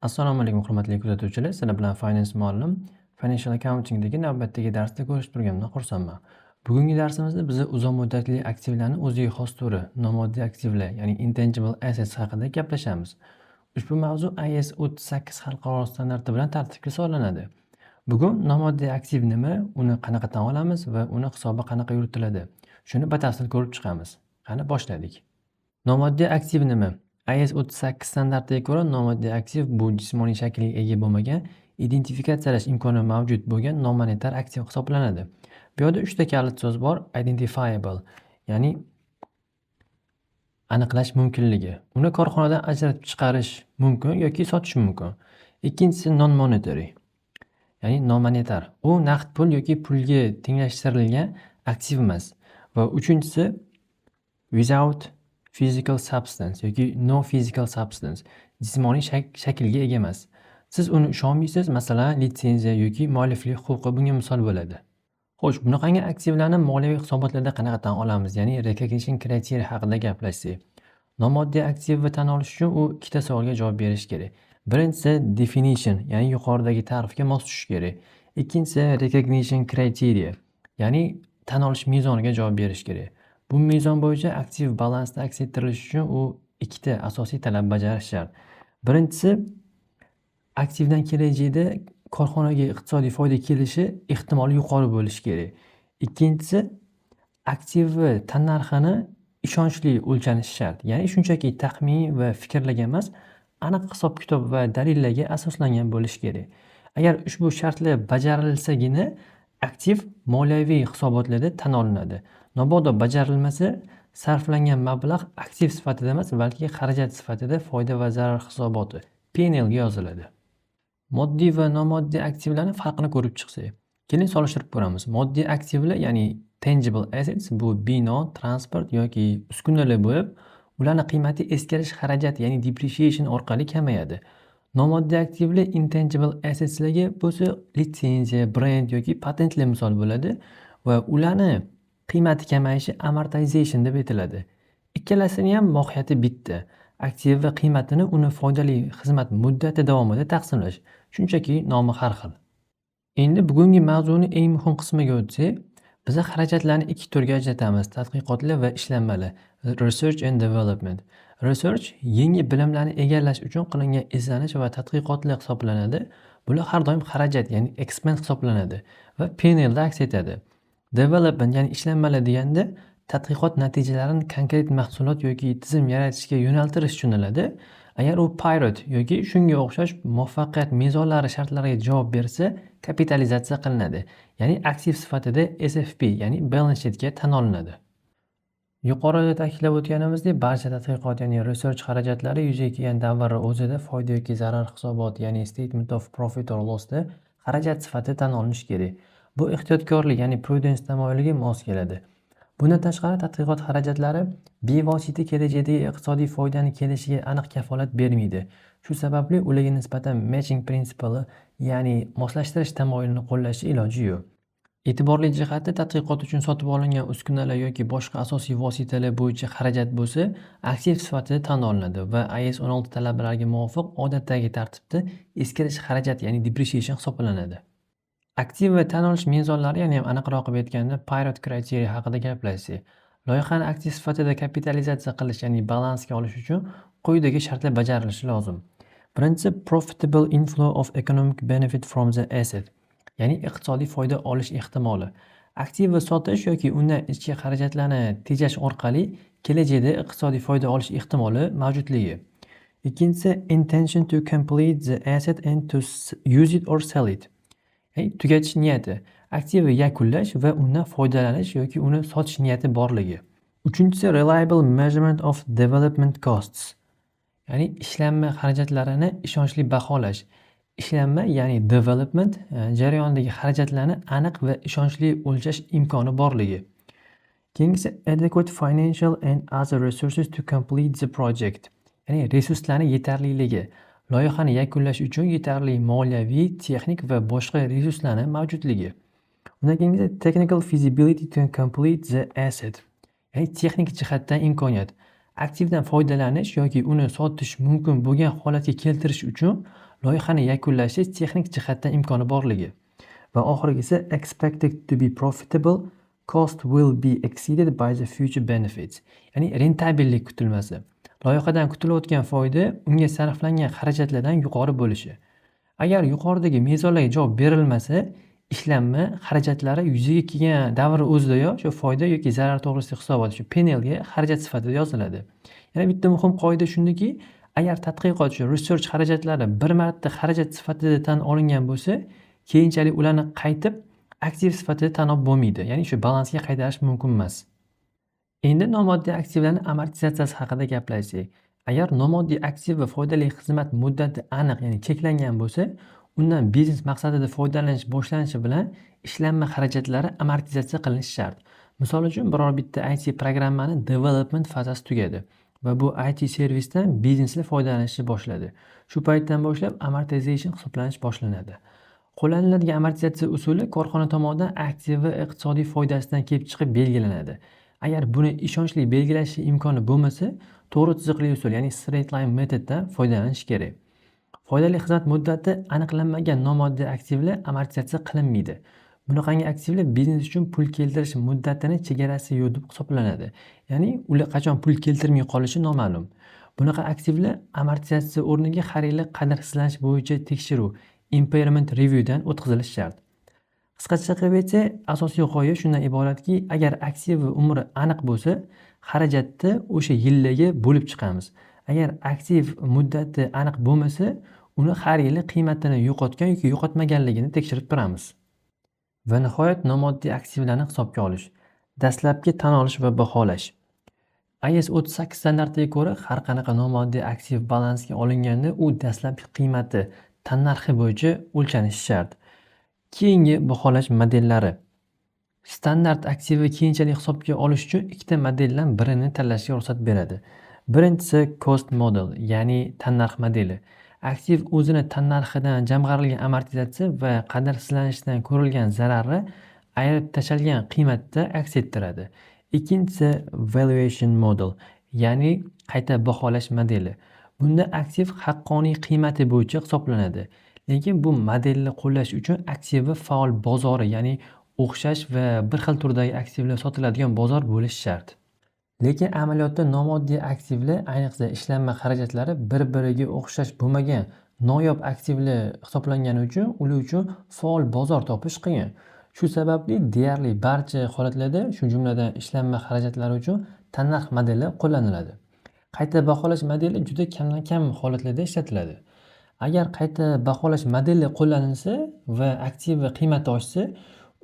Assalomu alaykum hurmatli kuzatuvchilar. Sizlar bilan Finance muallim Financial Accounting'dagi navbatdagi darsda ko'rishib turganimdan xursandman. Bugungi darsimizda biz uzoq muddatli aktivlarni o'ziga xos turi, nomoddiy aktivlar, ya'ni intangible assets haqida gaplashamiz. Ushbu mavzu IAS 38 xalqaro standarti bilan tartibga solinadi. Bugun nomoddiy aktiv nima, uni qanaqa tan olamiz va uni hisobi qanaqa yuritiladi? Shuni batafsil ko'rib chiqamiz. Qani boshladik. Nomoddiy aktiv nima? IAS 38 standartiga ko'ra nomoddiy aktiv bu jismoniy shaklga ega bo'lmagan, identifikatsiyalash imkoni mavjud bo'lgan nomonetar aktiv hisoblanadi. Bu yerda 3 ta kalit so'z bor: identifiable, ya'ni aniqlash mumkinligi. Uni korxonadan ajratib chiqarish mumkin yoki sotish mumkin. Ikkinchisi non-monetary, ya'ni nomonetar. U naqd pul yoki pulga tenglashtirilgan aktiv emas. Va uchinchisi without physical substance yoki no physical substance, jismoniy shaklga ega emas. Siz uni ishonmaysiz, masalan, litsenziya yoki mualliflik huquqi bunga misol bo'ladi. Xo'sh, bunaqangi aktivlarni moliyaviy hisobotlarda qanaqa tan olamiz? Ya'ni recognition criteria haqida gaplashsak. Nomoddiy aktivni tan olish uchun u ikkita savolga javob berish kerak. Birinchisi definition, ya'ni yuqoridagi ta'rifga mos tushish kerak. Ikkinchisi recognition criteria, ya'ni tan olish mezoniga javob berish kerak. Bu mezon bo'yicha aktiv balansda aks ettirilishi uchun u ikkita asosiy talab bajarish shart. Birinchisi, aktivdan kelajakda korxonaga iqtisodiy foyda kelishi ehtimoli yuqori bo'lishi kerak. Ikkinchisi, aktivni tannarxini ishonchli o'lchanishi shart. Ya'ni shunchaki taxmin va fikrlarga emas, aniq hisob-kitob va dalillarga asoslangan bo'lishi kerak. Agar ushbu shartlar bajarilsagina aktiv moliyaviy hisobotlarda tan olinadi. Mabodo bajarilmasa, sarflangan mablag' aktiv sifatida emas, balki xarajat sifatida foyda va zarar hisoboti P&L ga yoziladi. Moddiy va nomoddiy aktivlarning farqini ko'rib chiqsak, keling solishtirib ko'ramiz. Moddiy aktivlar, ya'ni tangible assets, bu bino, transport yoki uskunalar bo'lib, ularning qiymati eskirish xarajati, ya'ni depreciation orqali kamayadi. Nomoddiy aktivlar intangible assetslarga bo'lsa litsenziya, brend yoki patentlar misol bo'ladi va ularni qiymati kamayishi amortization deb aytiladi. Ikkalasining ham mohiyati bitta. Aktiv va qiymatini uni foydali xizmat muddati davomida taqsimlash. Shunchaki nomi har xil. Endi bugungi mavzuning eng muhim qismiga o'tsak, biz xarajatlarni ikki turga ajratamiz: tadqiqotlar va ishlanmalar, research and development. Research yangi bilimlarni egallash uchun qilingan izlanish va tadqiqotlar hisoblanadi. Bular har doim xarajat, ya'ni expense hisoblanadi va P&L da aks etadi. Development, ya'ni ishlanmalar deganda tadqiqot natijalarini konkret mahsulot yoki tizim yaratishga yo'naltirish tushuniladi. Agar u pilot yoki shunga o'xshash muvaffaqiyat mezonlari shartlariga javob bersa, kapitalizatsiya qilinadi. Ya'ni aktiv sifatida SFP, ya'ni balance sheetga tan olinadi. Yuqorida ta'kidlab o'tganimizdek, barcha tadqiqot, ya'ni research xarajatlari yuzaga kelgan davr o'zida foyda yoki zarar hisoboti, ya'ni statement of profit or loss da xarajat sifatida tan olinishi kerak. Bu ehtiyotkorlik, ya'ni prudence tamoyiliga mos keladi. Bundan tashqari, tadqiqot xarajatlari bevosita kelajakdagi iqtisodiy foydani kelishiga aniq kafolat bermaydi. Shu sababli ularga nisbatan matching prinsipi, ya'ni moslashtirish tamoyilini qo'llashning iloji yo'q. E'tiborli jihati, tadqiqot uchun sotib olingan uskunalar yoki boshqa asosiy vositalar bo'yicha xarajat bo'lsa, aktiv sifatida tan olinadi va IAS 16 talablariga muvofiq odatdagi tartibda eskirish xarajat, ya'ni depreciation hisoblanadi. Aktiv va tan olish mezonlari, ya'ni aniqroq aytganda pilot criteria haqida gaplashsak, loyihani aktiv sifatida kapitalizatsiya qilish, ya'ni balansga olish uchun quyidagi shartlar bajarilishi lozim. Birinchisi, profitable inflow of economic benefit from the asset, ya'ni iqtisodiy foyda olish ehtimoli. Aktivni sotish yoki undan ichki xarajatlarni tejash orqali kelajakda iqtisodiy foyda olish ehtimoli mavjudligi. Ikkinchisi, intention to complete the asset and to use it or sell it. Tugatish niyati, aktivni yakunlash va undan foydalanish yoki uni sotish niyati borligi. Uchinchisi, reliable measurement of development costs, ya'ni ishlanma xarajatlarini ishonchli baholash. Ishlanma, ya'ni development jarayonidagi xarajatlarni aniq va ishonchli o'lchash imkoni borligi. Keyingisi, adequate financial and other resources to complete the project, ya'ni resurslarning yetarliligi. Loyihani yakunlash uchun yetarli moliyaviy, texnik va boshqa resurslarning mavjudligi. Undan keyingi technical feasibility to complete the asset, ya'ni texnik jihatdan imkoniyat. Aktivdan foydalanish yoki uni sotish mumkin bo'lgan holatga keltirish uchun loyihani yakunlashi texnik jihatdan imkoni borligi. Va oxirgisi expected to be profitable, cost will be exceeded by the future benefits. Ya'ni rentabellik kutilmasi. Loyihadan kutilayotgan foyda unga sarflangan xarajatlardan yuqori bo'lishi. Agar yuqoridagi mezonlarga javob berilmasa, ishlanma xarajatlari yuzaga kelgan davr o'zidayoq shu foyda yoki zarar to'g'risidagi hisobot shu P&Lga xarajat sifatida yoziladi. Yana bitta muhim qoida shundaki, agar tadqiqot shu research xarajatlari bir marta xarajat sifatida tan olingan bo'lsa, keyinchalik ularni qaytib aktiv sifatida tan olib bo'lmaydi. Ya'ni shu balansga qaytarish mumkin emas. Endi nomoddiy aktivlarning amortizatsiyasi haqida gaplashsak. Agar nomoddiy aktiv va foydali xizmat muddati aniq, ya'ni cheklangan bo'lsa, undan biznes maqsadida foydalanish boshlanishi bilan ishlanma xarajatlari amortizatsiya qilinishi shart. Misol uchun, biror bitta IT programmani development fazasi tugadi va bu IT servisdan bizneslar foydalanishni boshladi. Shu paytdan boshlab amortization hisoblanish boshlanadi. Qo'llaniladigan amortizatsiya usuli korxona tomonidan aktiv va iqtisodiy foydasidan kelib chiqib belgilanadi. Agar buni ishonchli belgilash imkoni bo'lmasa, to'g'ri chiziqli usul, ya'ni straight line metoddan foydalanish kerak. Foydali xizmat muddati aniqlanmagan nomoddiy aktivlar amortizatsiya qilinmaydi. Bunaqangi aktivlar biznes uchun pul keltirish muddatini chegarasi yo'q deb hisoblanadi. Ya'ni ular qachon pul keltirmay qolishi noma'lum. Bunaqa aktivlar amortizatsiya o'rniga har yili qadrsizlanish bo'yicha tekshiruv, impairment review dan o'tkazilishi shart. Qisqacha qilib aytsak, asosiy g'oya shundan iboratki, agar aktiv va umri aniq bo'lsa, xarajatni o'sha yillarga bo'lib chiqamiz. Agar aktiv muddati aniq bo'lmasa, uni har yili qiymatini yo'qotgan yoki yo'qotmaganligini tekshirib turamiz. Va nihoyat nomoddiy aktivlarni hisobga olish. Dastlabki tan olish va baholash. IS 38 standartiga ko'ra, har qanaqa nomoddiy aktiv balansga olinganda, u dastlabki qiymati tannarxi bo'yicha o'lchanishi shart. Keyingi baholash modellari. Standart aktivni keyinchalik hisobga olish uchun ikkita modeldan birini tanlashga ruxsat beradi. Birinchisi cost model, ya'ni tannarx modeli. Aktiv o'zini tannarxidan jamg'arilgan amortizatsiya va qadrsizlanishdan ko'rilgan zararni ayirib tashlangan qiymatda aks ettiradi. Ikkinchisi valuation model, ya'ni qayta baholash modeli. Bunda aktiv haqqoniy qiymati bo'yicha hisoblanadi. Lekin bu modelni qo'llash uchun aktivni faol bozori, ya'ni o'xshash va bir xil turdagi aktivlar sotiladigan bozor bo'lishi shart. Lekin amaliyotda nomoddiy aktivlar, ayniqsa ishlanma xarajatlari bir-biriga o'xshash bo'lmagan noyob aktivlar hisoblangani uchun ular uchun faol bozor topish qiyin. Shu sababli deyarli barcha holatlarda, shu jumladan ishlanma xarajatlari uchun tannarx modeli qo'llaniladi. Qayta baholash modeli juda kamdan-kam holatlarda ishlatiladi. Agar qayta baholash modeli qo'llanilsa va aktiv va qiymati oshsa,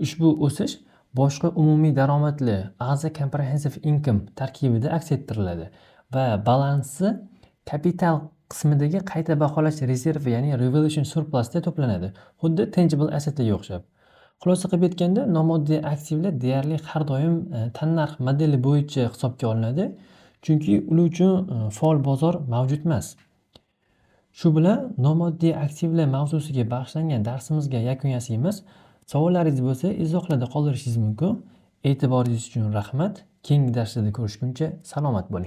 ushbu o'sish boshqa umumiy daromadli other comprehensive income tarkibida aks ettiriladi va balansi kapital qismidagi qayta baholash rezervi, ya'ni revaluation surplusda to'planadi. Xuddi tangible assetlarga o'xshab. Xulosa qilib aytganda, nomoddiy aktivlar deyarli har doim tannarx modeli bo'yicha hisobga olinadi, chunki ular uchun faol bozor mavjud emas. Shu bilan nomoddiy aktivlar mavzusiga bag'ishlangan darsimizga yakun yasaymiz. Savollaringiz bo'lsa, izohlarda qoldirishingiz mumkin. E'tiboringiz uchun rahmat. Keyingi darslarda ko'rishguncha salomat bo'ling.